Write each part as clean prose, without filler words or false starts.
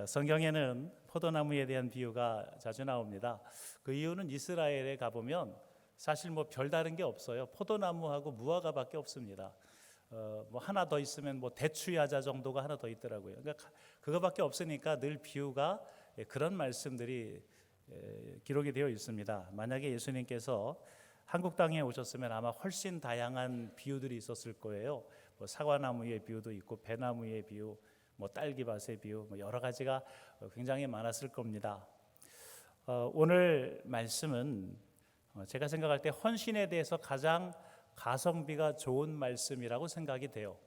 성경에는 포도나무에 대한 비유가 자주 나옵니다. 그 이유는 이스라엘에 가보면 사실 뭐 별다른 게 없어요. 포도나무하고 무화과밖에 없습니다. 뭐 하나 더 있으면 뭐 대추야자 정도가 하나 더 있더라고요. 그러니까 그거밖에 없으니까 늘 비유가 그런 말씀들이 기록이 되어 있습니다. 만약에 예수님께서 한국 땅에 오셨으면 아마 훨씬 다양한 비유들이 있었을 거예요. 뭐 사과나무의 비유도 있고 배나무의 비유, 뭐 딸기밭의 비유, 뭐 여러 가지가 굉장히 많았을 겁니다. 오늘 말씀은 제가 생각할 때 헌신에 대해서 가장 가성비가 좋은 말씀이라고 생각이 돼요.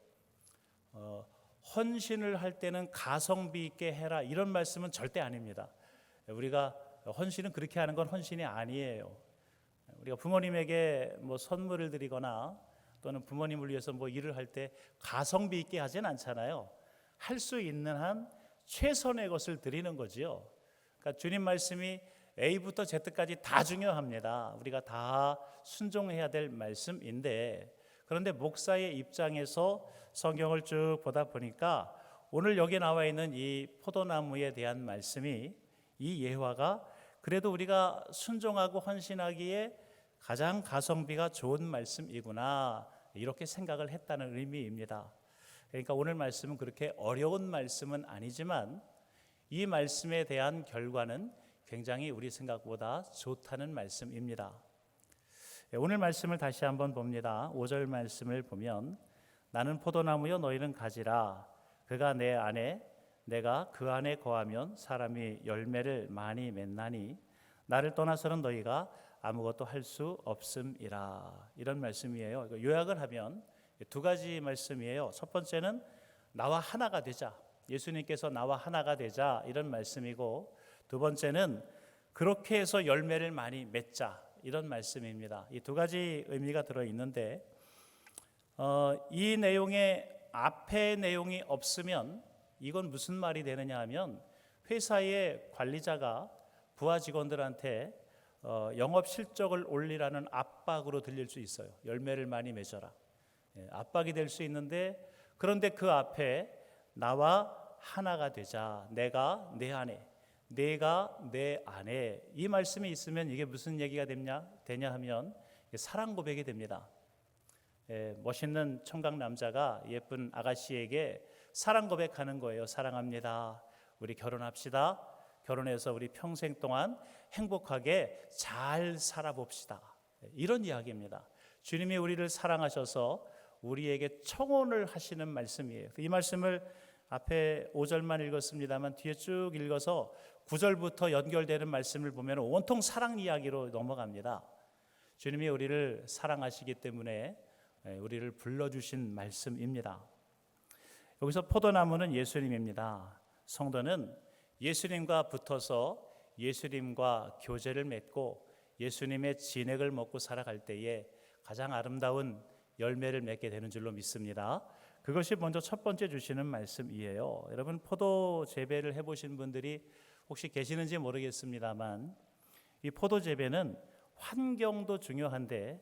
헌신을 할 때는 가성비 있게 해라 이런 말씀은 절대 아닙니다. 우리가 헌신은 그렇게 하는 건 헌신이 아니에요. 우리가 부모님에게 뭐 선물을 드리거나 또는 부모님을 위해서 뭐 일을 할 때 가성비 있게 하진 않잖아요. 할 수 있는 한 최선의 것을 드리는 거지요. 그러니까 주님 말씀이 A부터 Z까지 다 중요합니다. 우리가 다 순종해야 될 말씀인데, 그런데 목사의 입장에서 성경을 쭉 보다 보니까 오늘 여기 나와 있는 이 포도나무에 대한 말씀이, 이 예화가 그래도 우리가 순종하고 헌신하기에 가장 가성비가 좋은 말씀이구나, 이렇게 생각을 했다는 의미입니다. 그러니까 오늘 말씀은 그렇게 어려운 말씀은 아니지만 이 말씀에 대한 결과는 굉장히 우리 생각보다 좋다는 말씀입니다. 오늘 말씀을 다시 한번 봅니다. 5절 말씀을 보면, 나는 포도나무여 너희는 가지라. 그가 내 안에 내가 그 안에 거하면 사람이 열매를 많이 맺나니 나를 떠나서는 너희가 아무것도 할 수 없음이라. 이런 말씀이에요. 요약을 하면 두 가지 말씀이에요. 첫 번째는 나와 하나가 되자. 예수님께서 나와 하나가 되자, 이런 말씀이고, 두 번째는 그렇게 해서 열매를 많이 맺자, 이런 말씀입니다. 이 두 가지 의미가 들어있는데 이 내용에 앞에 내용이 없으면 이건 무슨 말이 되느냐 하면, 회사의 관리자가 부하 직원들한테 영업 실적을 올리라는 압박으로 들릴 수 있어요. 열매를 많이 맺어라. 압박이 될 수 있는데, 그런데 그 앞에 나와 하나가 되자, 내가 내 안에, 내가 내 안에, 이 말씀이 있으면 이게 무슨 얘기가 되냐 하면 사랑 고백이 됩니다. 멋있는 청각 남자가 예쁜 아가씨에게 사랑 고백하는 거예요. 사랑합니다. 우리 결혼합시다. 결혼해서 우리 평생 동안 행복하게 잘 살아봅시다. 이런 이야기입니다. 주님이 우리를 사랑하셔서 우리에게 청혼을 하시는 말씀이에요. 이 말씀을 앞에 5절만 읽었습니다만 뒤에 쭉 읽어서 9절부터 연결되는 말씀을 보면 온통 사랑 이야기로 넘어갑니다. 주님이 우리를 사랑하시기 때문에 우리를 불러주신 말씀입니다. 여기서 포도나무는 예수님입니다. 성도는 예수님과 붙어서 예수님과 교제를 맺고 예수님의 진액을 먹고 살아갈 때에 가장 아름다운 열매를 맺게 되는 줄로 믿습니다. 그것이 먼저 첫 번째 주시는 말씀이에요. 여러분, 포도 재배를 해보신 분들이 혹시 계시는지 모르겠습니다만, 이 포도 재배는 환경도 중요한데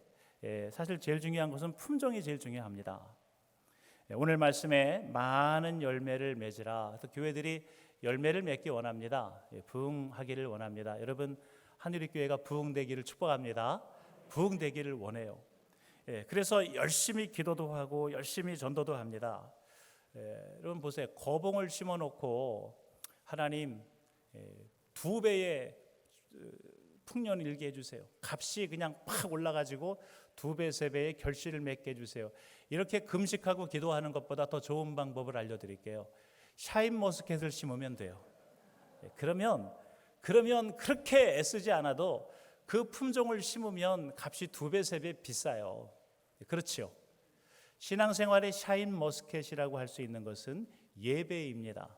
사실 제일 중요한 것은 품종이 제일 중요합니다. 오늘 말씀에 많은 열매를 맺으라. 교회들이 열매를 맺기 원합니다. 부흥하기를 원합니다. 여러분, 한유리교회가 부흥되기를 축복합니다. 부흥되기를 원해요. 그래서 열심히 기도도 하고 열심히 전도도 합니다. 여러분 보세요. 거봉을 심어놓고 하나님 2배의 풍년을 일게 해주세요. 값이 그냥 팍 올라가지고 2배, 3배의 결실을 맺게 해주세요. 이렇게 금식하고 기도하는 것보다 더 좋은 방법을 알려드릴게요. 샤인머스켓을 심으면 돼요. 그러면 그렇게 애쓰지 않아도 그 품종을 심으면 값이 2배, 3배 비싸요. 그렇죠? 신앙생활의 샤인머스켓이라고 할 수 있는 것은 예배입니다.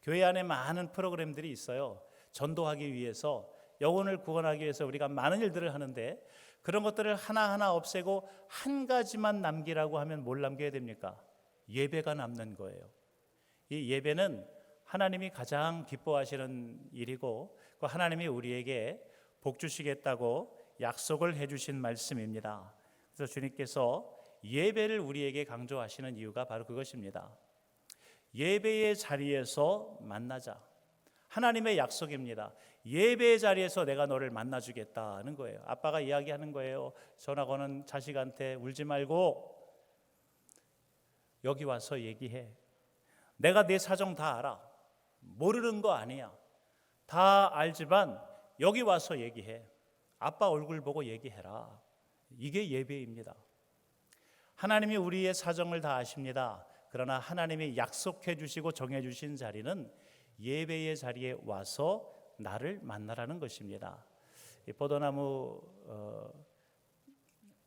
교회 안에 많은 프로그램들이 있어요. 전도하기 위해서, 영혼을 구원하기 위해서 우리가 많은 일들을 하는데, 그런 것들을 하나하나 없애고 한 가지만 남기라고 하면 뭘 남겨야 됩니까? 예배가 남는 거예요. 이 예배는 하나님이 가장 기뻐하시는 일이고, 그 하나님이 우리에게 복 주시겠다고 약속을 해주신 말씀입니다. 그래서 주님께서 예배를 우리에게 강조하시는 이유가 바로 그것입니다. 예배의 자리에서 만나자. 하나님의 약속입니다. 예배의 자리에서 내가 너를 만나주겠다는 거예요. 아빠가 이야기하는 거예요. 전화 거는 자식한테 울지 말고 여기 와서 얘기해. 내가 내 사정 다 알아. 모르는 거 아니야. 다 알지만 여기 와서 얘기해. 아빠 얼굴 보고 얘기해라. 이게 예배입니다. 하나님이 우리의 사정을 다 아십니다. 그러나 하나님이 약속해 주시고 정해 주신 자리는 예배의 자리에 와서 나를 만나라는 것입니다. 이 포도나무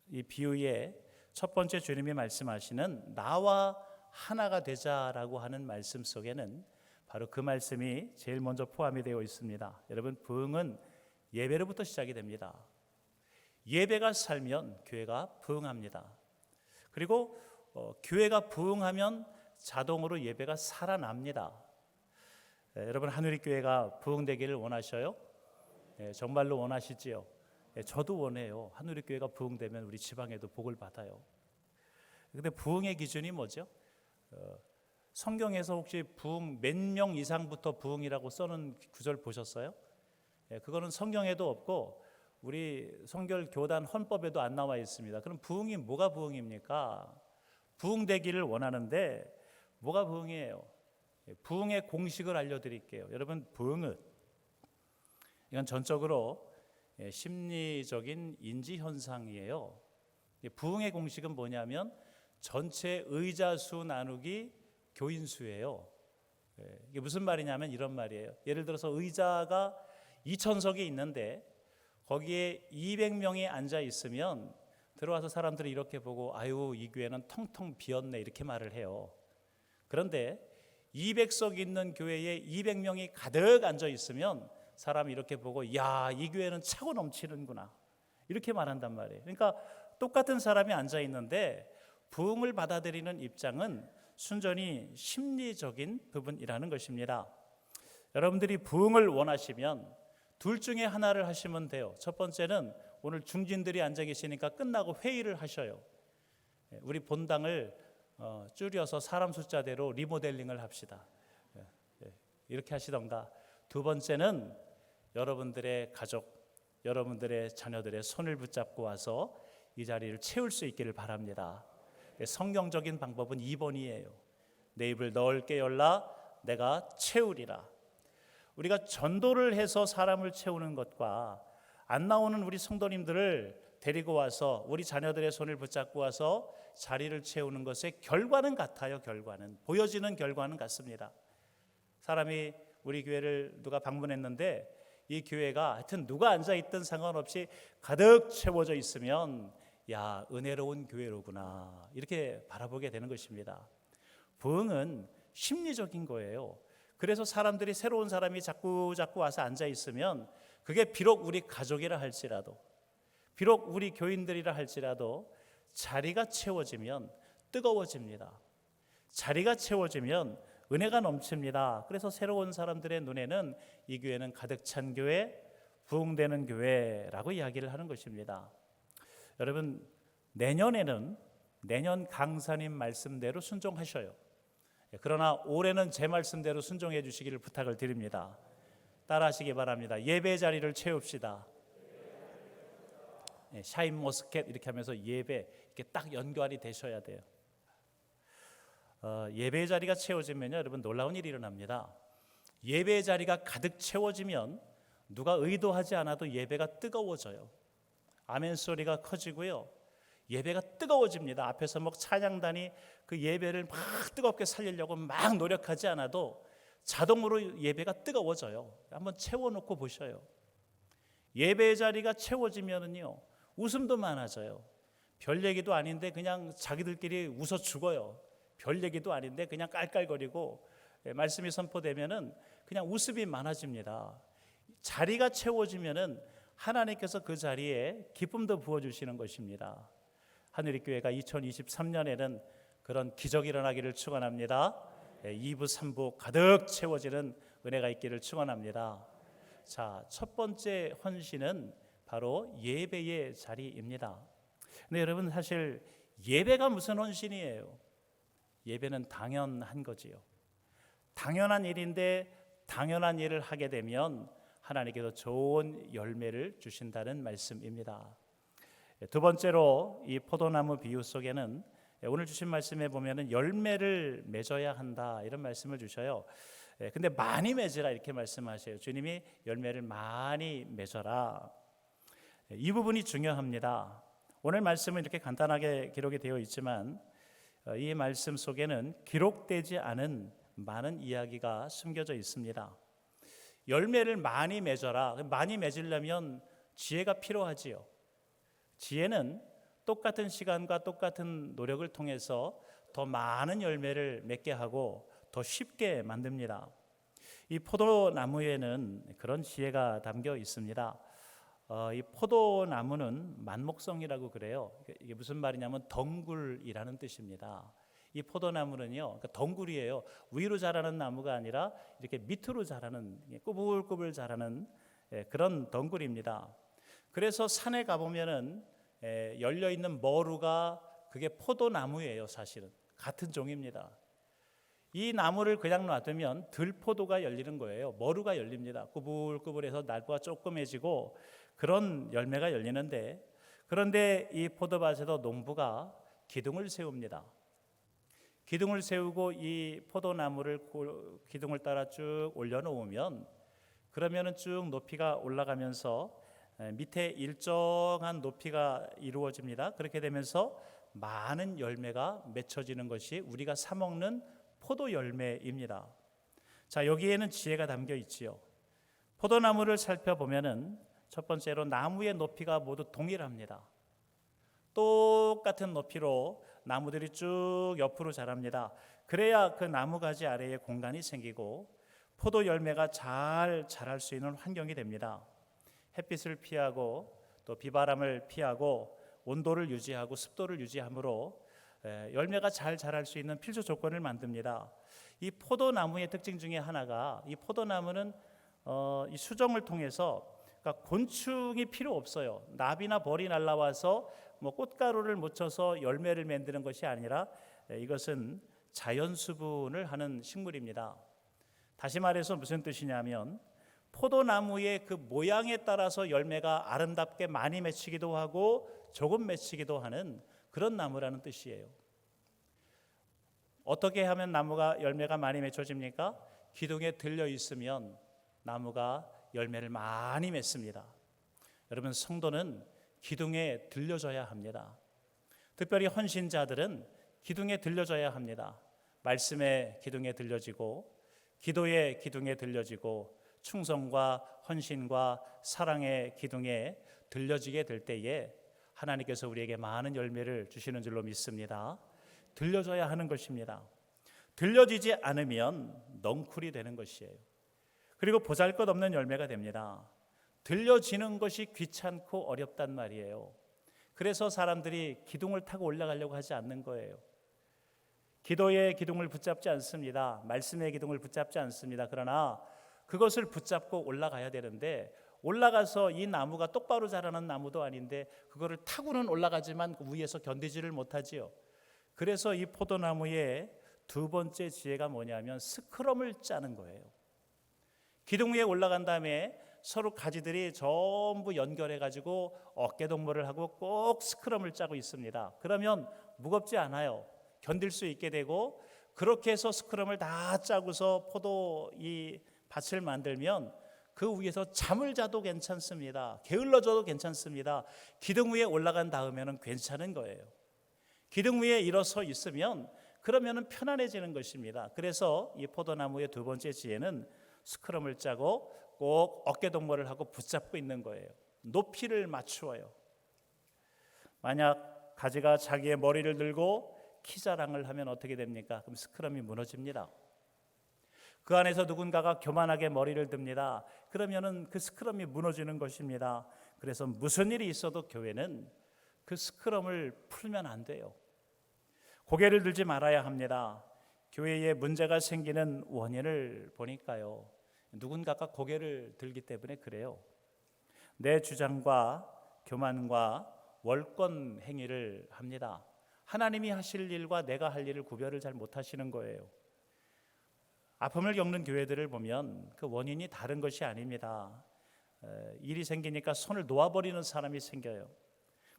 이 비유의 첫 번째 주님이 말씀하시는 나와 하나가 되자라고 하는 말씀 속에는 바로 그 말씀이 제일 먼저 포함이 되어 있습니다. 여러분, 부흥은 예배로부터 시작이 됩니다. 예배가 살면 교회가 부흥합니다. 그리고 교회가 부흥하면 자동으로 예배가 살아납니다. 여러분, 하누리교회가 부흥되기를 원하셔요? 정말로 원하시지요? 저도 원해요. 하누리교회가 부흥되면 우리 지방에도 복을 받아요. 그런데 부흥의 기준이 뭐죠? 성경에서 혹시 부흥 몇 명 이상부터 부흥이라고 써놓은 구절 보셨어요? 그거는 성경에도 없고 우리 성결교단 헌법에도 안 나와 있습니다. 그럼 부흥이 뭐가 부흥입니까? 부흥되기를 원하는데 뭐가 부흥이에요? 부흥의 공식을 알려드릴게요. 여러분, 부흥은 이건 전적으로 심리적인 인지 현상이에요. 부흥의 공식은 뭐냐면 전체 의자 수 나누기 교인 수예요. 이게 무슨 말이냐면 이런 말이에요. 예를 들어서 의자가 2,000석이 있는데 거기에 200명이 앉아 있으면 들어와서 사람들이 이렇게 보고 아유, 이 교회는 텅텅 비었네 이렇게 말을 해요. 그런데 200석 있는 교회에 200명이 가득 앉아 있으면 사람이 이렇게 보고 야, 이 교회는 차고 넘치는구나 이렇게 말한단 말이에요. 그러니까 똑같은 사람이 앉아 있는데 부흥을 받아들이는 입장은 순전히 심리적인 부분이라는 것입니다. 여러분들이 부흥을 원하시면 둘 중에 하나를 하시면 돼요. 첫 번째는 오늘 중진들이 앉아 계시니까 끝나고 회의를 하셔요. 우리 본당을 줄여서 사람 숫자대로 리모델링을 합시다. 이렇게 하시던가. 두 번째는 여러분들의 가족, 여러분들의 자녀들의 손을 붙잡고 와서 이 자리를 채울 수 있기를 바랍니다. 성경적인 방법은 2번이에요. 내 입을 넓게 열라 내가 채우리라. 우리가 전도를 해서 사람을 채우는 것과 안 나오는 우리 성도님들을 데리고 와서 우리 자녀들의 손을 붙잡고 와서 자리를 채우는 것의 결과는 같아요. 결과는 보여지는 결과는 같습니다. 사람이 우리 교회를 누가 방문했는데 이 교회가 하여튼 누가 앉아있든 상관없이 가득 채워져 있으면 야, 은혜로운 교회로구나 이렇게 바라보게 되는 것입니다. 부흥은 심리적인 거예요. 그래서 사람들이 새로운 사람이 자꾸 와서 앉아 있으면 그게 비록 우리 가족이라 할지라도 비록 우리 교인들이라 할지라도 자리가 채워지면 뜨거워집니다. 자리가 채워지면 은혜가 넘칩니다. 그래서 새로운 사람들의 눈에는 이 교회는 가득 찬 교회, 부흥되는 교회라고 이야기를 하는 것입니다. 여러분, 내년에는 내년 강사님 말씀대로 순종하셔요. 그러나 올해는 제 말씀대로 순종해 주시기를 부탁을 드립니다. 따라하시기 바랍니다. 예배 자리를 채웁시다. 샤인머스켓 이렇게 하면서 예배 이렇게 딱 연결이 되셔야 돼요. 예배 자리가 채워지면요, 여러분 놀라운 일이 일어납니다. 예배 자리가 가득 채워지면 누가 의도하지 않아도 예배가 뜨거워져요. 아멘 소리가 커지고요. 예배가 뜨거워집니다. 앞에서 막 찬양단이 그 예배를 막 뜨겁게 살리려고 막 노력하지 않아도 자동으로 예배가 뜨거워져요. 한번 채워놓고 보셔요. 예배 자리가 채워지면은요, 웃음도 많아져요. 별 얘기도 아닌데 그냥 자기들끼리 웃어 죽어요. 별 얘기도 아닌데 그냥 깔깔거리고 말씀이 선포되면은 그냥 웃음이 많아집니다. 자리가 채워지면은 하나님께서 그 자리에 기쁨도 부어주시는 것입니다. 하늘이교회가 2023년에는 그런 기적이 일어나기를 축원합니다. 2부 3부 가득 채워지는 은혜가 있기를 축원합니다. 자, 첫 번째 헌신은 바로 예배의 자리입니다. 근데 여러분, 사실 예배가 무슨 헌신이에요? 예배는 당연한 거지요. 당연한 일인데 당연한 일을 하게 되면 하나님께서 좋은 열매를 주신다는 말씀입니다. 두 번째로 이 포도나무 비유 속에는 오늘 주신 말씀에 보면은 열매를 맺어야 한다 이런 말씀을 주셔요. 근데 많이 맺으라 이렇게 말씀하셔요. 주님이 열매를 많이 맺어라. 이 부분이 중요합니다. 오늘 말씀은 이렇게 간단하게 기록이 되어 있지만 이 말씀 속에는 기록되지 않은 많은 이야기가 숨겨져 있습니다. 열매를 많이 맺어라. 많이 맺으려면 지혜가 필요하지요. 지혜는 똑같은 시간과 똑같은 노력을 통해서 더 많은 열매를 맺게 하고 더 쉽게 만듭니다. 이 포도나무에는 그런 지혜가 담겨 있습니다. 이 포도나무는 만목성이라고 그래요. 이게 무슨 말이냐면 덩굴이라는 뜻입니다. 이 포도나무는요, 그러니까 덩굴이에요. 위로 자라는 나무가 아니라 이렇게 밑으로 자라는, 꾸불꾸불 자라는 그런 덩굴입니다. 그래서 산에 가보면은 열려 있는 머루가 그게 포도나무예요. 사실은 같은 종입니다. 이 나무를 그냥 놔두면 들포도가 열리는 거예요. 머루가 열립니다. 꾸불꾸불해서 날보가 조그매지고 그런 열매가 열리는데, 그런데 이 포도밭에도 농부가 기둥을 세웁니다. 기둥을 세우고 이 포도나무를 기둥을 따라 쭉 올려놓으면 그러면은 쭉 높이가 올라가면서 밑에 일정한 높이가 이루어집니다. 그렇게 되면서 많은 열매가 맺혀지는 것이 우리가 사 먹는 포도 열매입니다. 자, 여기에는 지혜가 담겨 있지요. 포도나무를 살펴보면은 첫 번째로 나무의 높이가 모두 동일합니다. 똑같은 높이로 나무들이 쭉 옆으로 자랍니다. 그래야 그 나무 가지 아래에 공간이 생기고 포도 열매가 잘 자랄 수 있는 환경이 됩니다. 햇빛을 피하고 또 비바람을 피하고 온도를 유지하고 습도를 유지함으로 열매가 잘 자랄 수 있는 필수 조건을 만듭니다. 이 포도나무의 특징 중에 하나가, 이 포도나무는 이 수정을 통해서, 그러니까 곤충이 필요 없어요. 나비나 벌이 날라와서 뭐 꽃가루를 묻혀서 열매를 만드는 것이 아니라 이것은 자연 수분을 하는 식물입니다. 다시 말해서 무슨 뜻이냐면 포도나무의 그 모양에 따라서 열매가 아름답게 많이 맺히기도 하고 조금 맺히기도 하는 그런 나무라는 뜻이에요. 어떻게 하면 나무가 열매가 많이 맺혀집니까? 기둥에 들려 있으면 나무가 열매를 많이 맺습니다. 여러분, 성도는 기둥에 들려져야 합니다. 특별히 헌신자들은 기둥에 들려져야 합니다. 말씀의 기둥에 들려지고 기도의 기둥에 들려지고 충성과 헌신과 사랑의 기둥에 들려지게 될 때에 하나님께서 우리에게 많은 열매를 주시는 줄로 믿습니다. 들려져야 하는 것입니다. 들려지지 않으면 넝쿨이 되는 것이에요. 그리고 보잘것없는 열매가 됩니다. 들려지는 것이 귀찮고 어렵단 말이에요. 그래서 사람들이 기둥을 타고 올라가려고 하지 않는 거예요. 기도의 기둥을 붙잡지 않습니다. 말씀의 기둥을 붙잡지 않습니다. 그러나 그것을 붙잡고 올라가야 되는데, 올라가서 이 나무가 똑바로 자라는 나무도 아닌데 그거를 타고는 올라가지만 그 위에서 견디지를 못하지요. 그래서 이 포도나무의 두 번째 지혜가 뭐냐면 스크럼을 짜는 거예요. 기둥 위에 올라간 다음에 서로 가지들이 전부 연결해가지고 어깨동무를 하고 꼭 스크럼을 짜고 있습니다. 그러면 무겁지 않아요. 견딜 수 있게 되고, 그렇게 해서 스크럼을 다 짜고서 포도 이 밭을 만들면 그 위에서 잠을 자도 괜찮습니다. 게을러져도 괜찮습니다. 기둥 위에 올라간 다음에는 괜찮은 거예요. 기둥 위에 일어서 있으면 그러면은 편안해지는 것입니다. 그래서 이 포도나무의 두 번째 지혜는 스크럼을 짜고 꼭 어깨동무를 하고 붙잡고 있는 거예요. 높이를 맞추어요. 만약 가지가 자기의 머리를 들고 키 자랑을 하면 어떻게 됩니까? 그럼 스크럼이 무너집니다. 그 안에서 누군가가 교만하게 머리를 듭니다. 그러면은 그 스크럼이 무너지는 것입니다. 그래서 무슨 일이 있어도 교회는 그 스크럼을 풀면 안 돼요. 고개를 들지 말아야 합니다. 교회에 문제가 생기는 원인을 보니까요, 누군가가 고개를 들기 때문에 그래요. 내 주장과 교만과 월권 행위를 합니다. 하나님이 하실 일과 내가 할 일을 구별을 잘 못하시는 거예요. 아픔을 겪는 교회들을 보면 그 원인이 다른 것이 아닙니다. 일이 생기니까 손을 놓아버리는 사람이 생겨요.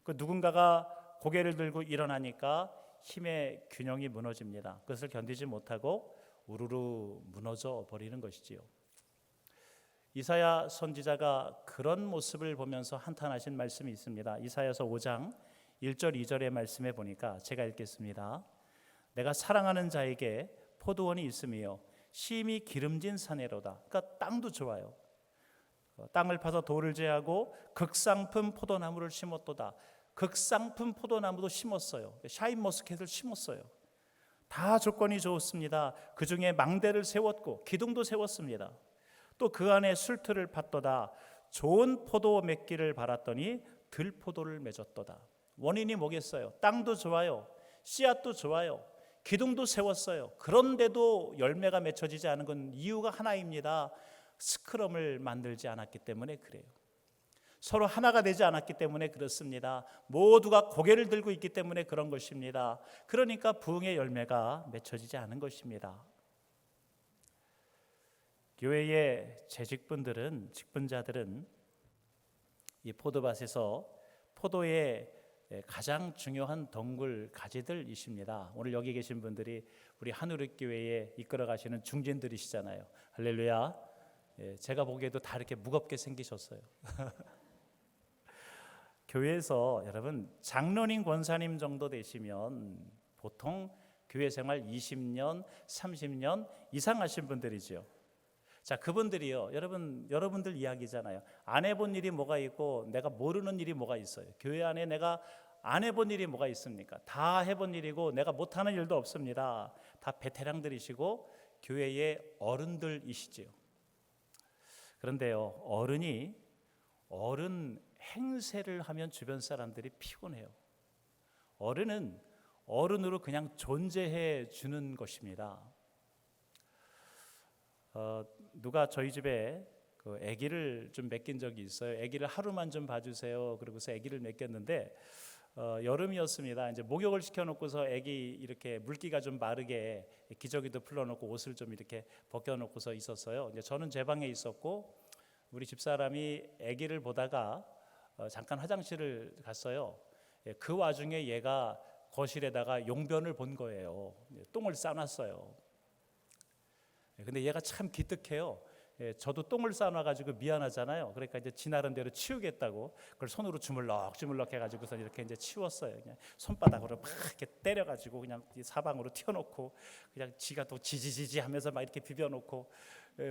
그 누군가가 고개를 들고 일어나니까 힘의 균형이 무너집니다. 그것을 견디지 못하고 우르르 무너져 버리는 것이지요. 이사야 선지자가 그런 모습을 보면서 한탄하신 말씀이 있습니다. 이사야서 5장 1절 2절의 말씀에 보니까 제가 읽겠습니다. 내가 사랑하는 자에게 포도원이 있으며 심히 기름진 사내로다. 그러니까 땅도 좋아요. 땅을 파서 돌을 제하고 극상품 포도나무를 심었도다. 극상품 포도나무도 심었어요. 샤인머스켓을 심었어요. 다 조건이 좋습니다. 그 중에 망대를 세웠고 기둥도 세웠습니다. 또 그 안에 술틀을 팠도다. 좋은 포도 맺기를 바랐더니 들포도를 맺었도다. 원인이 뭐겠어요? 땅도 좋아요. 씨앗도 좋아요. 기둥도 세웠어요. 그런데도 열매가 맺혀지지 않은 건 이유가 하나입니다. 스크럼을 만들지 않았기 때문에 그래요. 서로 하나가 되지 않았기 때문에 그렇습니다. 모두가 고개를 들고 있기 때문에 그런 것입니다. 그러니까 부흥의 열매가 맺혀지지 않은 것입니다. 교회의 재직분들은, 직분자들은 이 포도밭에서 포도의 가장 중요한 덩굴 가지들이십니다. 오늘 여기 계신 분들이 우리 한우리교회에 이끌어 가시는 중진들이시잖아요. 할렐루야. 제가 보기에도 다 이렇게 무겁게 생기셨어요. 교회에서 여러분 장로님, 권사님 정도 되시면 보통 교회 생활 20년, 30년 이상 하신 분들이죠. 자, 그분들이요. 여러분들 이야기잖아요. 안 해본 일이 뭐가 있고 내가 모르는 일이 뭐가 있어요. 교회 안에 내가 안 해본 일이 뭐가 있습니까? 다 해본 일이고 내가 못하는 일도 없습니다. 다 베테랑들이시고 교회의 어른들이시지요. 그런데요, 어른 행세를 하면 주변 사람들이 피곤해요. 어른은 어른으로 그냥 존재해 주는 것입니다. 누가 저희 집에 그 아기를 좀 맡긴 적이 있어요. 아기를 하루만 좀 봐주세요. 그러고서 아기를 맡겼는데 여름이었습니다. 이제 목욕을 시켜놓고서 아기 이렇게 물기가 좀 마르게 기저귀도 풀어놓고 옷을 좀 이렇게 벗겨놓고서 있었어요. 이제 저는 제 방에 있었고 우리 집사람이 아기를 보다가 잠깐 화장실을 갔어요. 그 와중에 얘가 거실에다가 용변을 본 거예요. 똥을 싸놨어요. 근데 얘가 참 기특해요. 저도 똥을 싸놔가지고 미안하잖아요. 그러니까 이제 지나는 대로 치우겠다고 그걸 손으로 주물럭 해가지고서 이렇게 이제 치웠어요. 그냥 손바닥으로 막 이렇게 때려가지고 그냥 사방으로 튀어놓고 그냥 지가 또 지지지지 하면서 막 이렇게 비벼놓고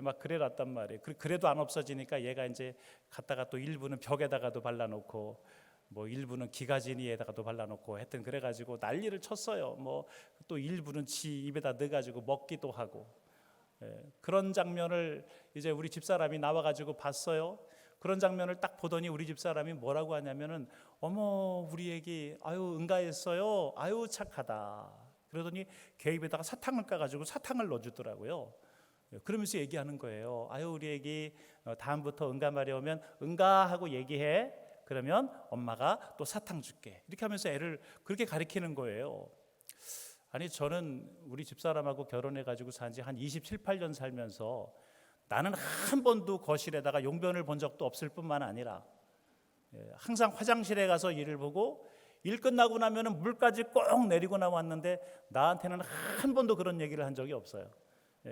막 그래놨단 말이에요. 그래도 안 없어지니까 얘가 이제 갔다가 또 일부는 벽에다가도 발라놓고 뭐 일부는 기가지니에다가도 발라놓고 하여튼 그래가지고 난리를 쳤어요. 뭐 또 일부는 지 입에다 넣어가지고 먹기도 하고. 그런 장면을 이제 우리 집사람이 나와가지고 봤어요. 그런 장면을 딱 보더니 우리 집사람이 뭐라고 하냐면은 어머 우리 애기 아유 응가했어요. 아유 착하다. 그러더니 걔 입에다가 사탕을 까가지고 사탕을 넣어주더라고요. 그러면서 얘기하는 거예요. 아유 우리 애기 다음부터 응가말이 오면 응가하고 얘기해. 그러면 엄마가 또 사탕 줄게. 이렇게 하면서 애를 그렇게 가르치는 거예요. 아니 저는 우리 집사람하고 결혼해가지고 산 지 한 27, 8년 살면서 나는 한 번도 거실에다가 용변을 본 적도 없을 뿐만 아니라 항상 화장실에 가서 일을 보고 일 끝나고 나면 물까지 꼭 내리고 나왔는데 나한테는 한 번도 그런 얘기를 한 적이 없어요.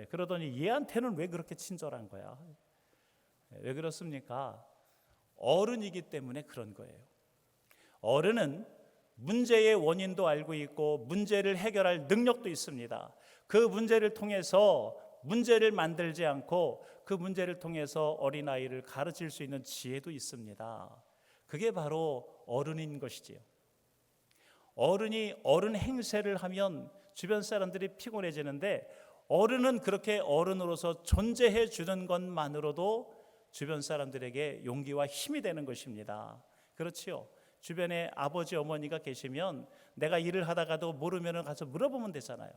그러더니 얘한테는 왜 그렇게 친절한 거야? 왜 그렇습니까? 어른이기 때문에 그런 거예요. 어른은 문제의 원인도 알고 있고 문제를 해결할 능력도 있습니다. 그 문제를 통해서 문제를 만들지 않고 그 문제를 통해서 어린아이를 가르칠 수 있는 지혜도 있습니다. 그게 바로 어른인 것이지요. 어른이 어른 행세를 하면 주변 사람들이 피곤해지는데 어른은 그렇게 어른으로서 존재해 주는 것만으로도 주변 사람들에게 용기와 힘이 되는 것입니다. 그렇지요. 주변에 아버지 어머니가 계시면 내가 일을 하다가도 모르면 가서 물어보면 되잖아요.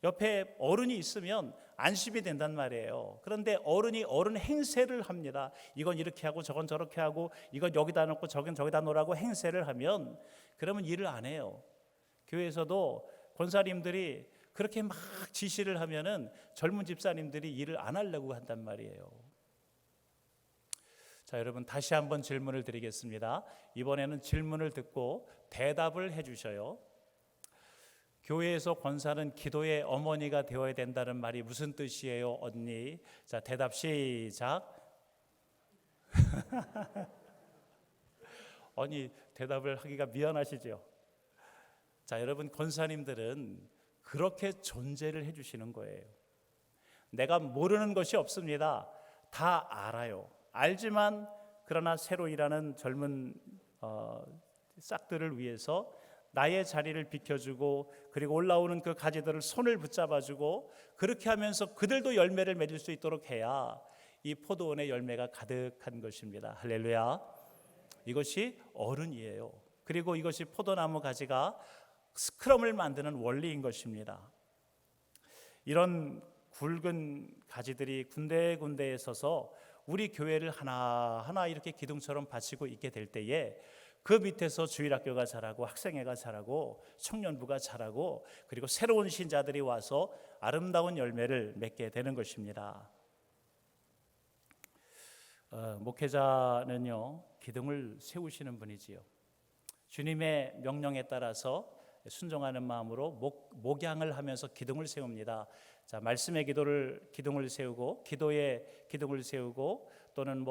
옆에 어른이 있으면 안심이 된단 말이에요. 그런데 어른이 어른 행세를 합니다. 이건 이렇게 하고 저건 저렇게 하고 이건 여기다 놓고 저건 저기다 놓으라고 행세를 하면 그러면 일을 안 해요. 교회에서도 권사님들이 그렇게 막 지시를 하면은 젊은 집사님들이 일을 안 하려고 한단 말이에요. 자, 여러분 다시 한번 질문을 드리겠습니다. 이번에는 질문을 듣고 대답을 해 주셔요. 교회에서 권사는 기도의 어머니가 되어야 된다는 말이 무슨 뜻이에요, 언니? 자, 대답 시작. 언니 대답을 하기가 미안하시죠? 자, 여러분 권사님들은 그렇게 존재를 해주시는 거예요. 내가 모르는 것이 없습니다. 다 알아요. 알지만 그러나 새로 일하는 젊은 싹들을 위해서 나의 자리를 비켜주고 그리고 올라오는 그 가지들을 손을 붙잡아주고 그렇게 하면서 그들도 열매를 맺을 수 있도록 해야 이 포도원의 열매가 가득한 것입니다. 할렐루야. 이것이 어른이에요. 그리고 이것이 포도나무 가지가 스크럼을 만드는 원리인 것입니다. 이런 굵은 가지들이 군데군데에 서서 우리 교회를 하나하나 이렇게 기둥처럼 받치고 있게 될 때에 그 밑에서 주일학교가 자라고 학생회가 자라고 청년부가 자라고 그리고 새로운 신자들이 와서 아름다운 열매를 맺게 되는 것입니다. 목회자는요, 기둥을 세우시는 분이지요. 주님의 명령에 따라서 순종하는 마음으로 목양을 하면서 기둥을 세웁니다. 자, 말씀의 기둥을 세우고 기도의 기둥을 세우고 또는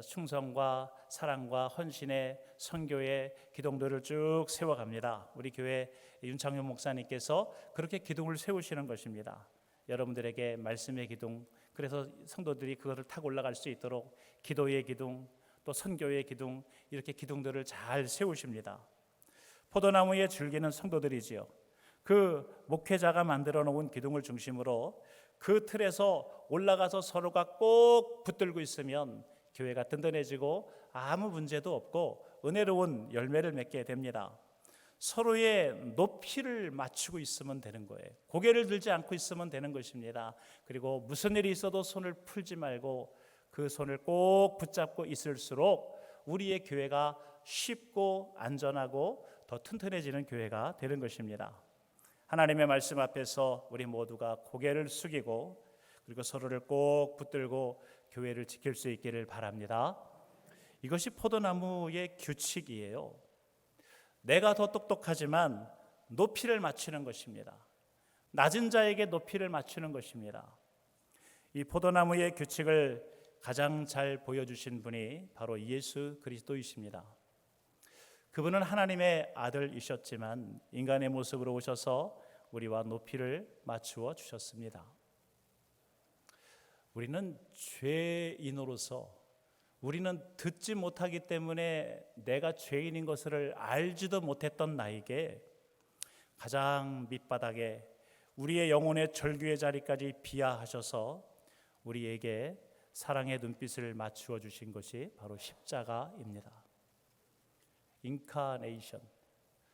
충성과 사랑과 헌신의 선교의 기둥들을 쭉 세워갑니다. 우리 교회 윤창현 목사님께서 그렇게 기둥을 세우시는 것입니다. 여러분들에게 말씀의 기둥, 그래서 성도들이 그것을 타고 올라갈 수 있도록 기도의 기둥, 또 선교의 기둥, 이렇게 기둥들을 잘 세우십니다. 포도나무의 줄기는 성도들이지요. 그 목회자가 만들어 놓은 기둥을 중심으로 그 틀에서 올라가서 서로가 꼭 붙들고 있으면 교회가 든든해지고 아무 문제도 없고 은혜로운 열매를 맺게 됩니다. 서로의 높이를 맞추고 있으면 되는 거예요. 고개를 들지 않고 있으면 되는 것입니다. 그리고 무슨 일이 있어도 손을 풀지 말고 그 손을 꼭 붙잡고 있을수록 우리의 교회가 쉽고 안전하고 더 튼튼해지는 교회가 되는 것입니다. 하나님의 말씀 앞에서 우리 모두가 고개를 숙이고 그리고 서로를 꼭 붙들고 교회를 지킬 수 있기를 바랍니다. 이것이 포도나무의 규칙이에요. 내가 더 똑똑하지만 높이를 맞추는 것입니다. 낮은 자에게 높이를 맞추는 것입니다. 이 포도나무의 규칙을 가장 잘 보여주신 분이 바로 예수 그리스도이십니다. 그분은 하나님의 아들이셨지만 인간의 모습으로 오셔서 우리와 높이를 맞추어 주셨습니다. 우리는 죄인으로서 우리는 듣지 못하기 때문에 내가 죄인인 것을 알지도 못했던 나에게 가장 밑바닥에 우리의 영혼의 절규의 자리까지 비하하셔서 우리에게 사랑의 눈빛을 맞추어 주신 것이 바로 십자가입니다. 인카네이션,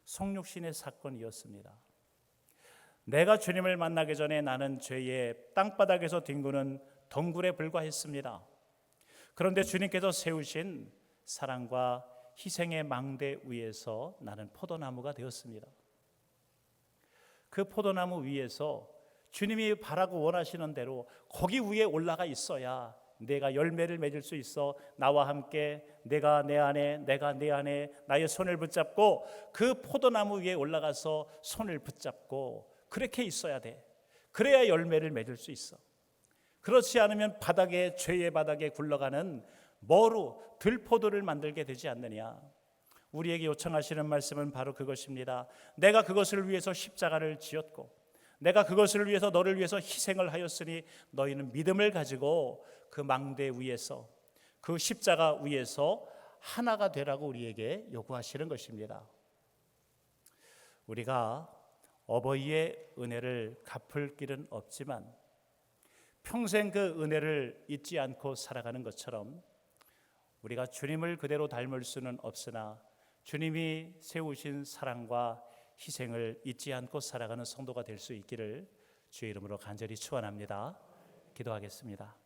성육신의 사건이었습니다. 내가 주님을 만나기 전에 나는 죄의 땅바닥에서 뒹구는 덩굴에 불과했습니다. 그런데 주님께서 세우신 사랑과 희생의 망대 위에서 나는 포도나무가 되었습니다. 그 포도나무 위에서 주님이 바라고 원하시는 대로 거기 위에 올라가 있어야 내가 열매를 맺을 수 있어. 나와 함께 내가 내 안에 내가 내 안에 나의 손을 붙잡고 그 포도나무 위에 올라가서 손을 붙잡고 그렇게 있어야 돼. 그래야 열매를 맺을 수 있어. 그렇지 않으면 바닥에 죄의 바닥에 굴러가는 머루 들포도를 만들게 되지 않느냐. 우리에게 요청하시는 말씀은 바로 그것입니다. 내가 그것을 위해서 십자가를 지었고 내가 그것을 위해서 너를 위해서 희생을 하였으니 너희는 믿음을 가지고 그 망대 위에서 그 십자가 위에서 하나가 되라고 우리에게 요구하시는 것입니다. 우리가 어버이의 은혜를 갚을 길은 없지만 평생 그 은혜를 잊지 않고 살아가는 것처럼 우리가 주님을 그대로 닮을 수는 없으나 주님이 세우신 사랑과 희생을 잊지 않고 살아가는 성도가 될 수 있기를 주의 이름으로 간절히 축원합니다. 기도하겠습니다.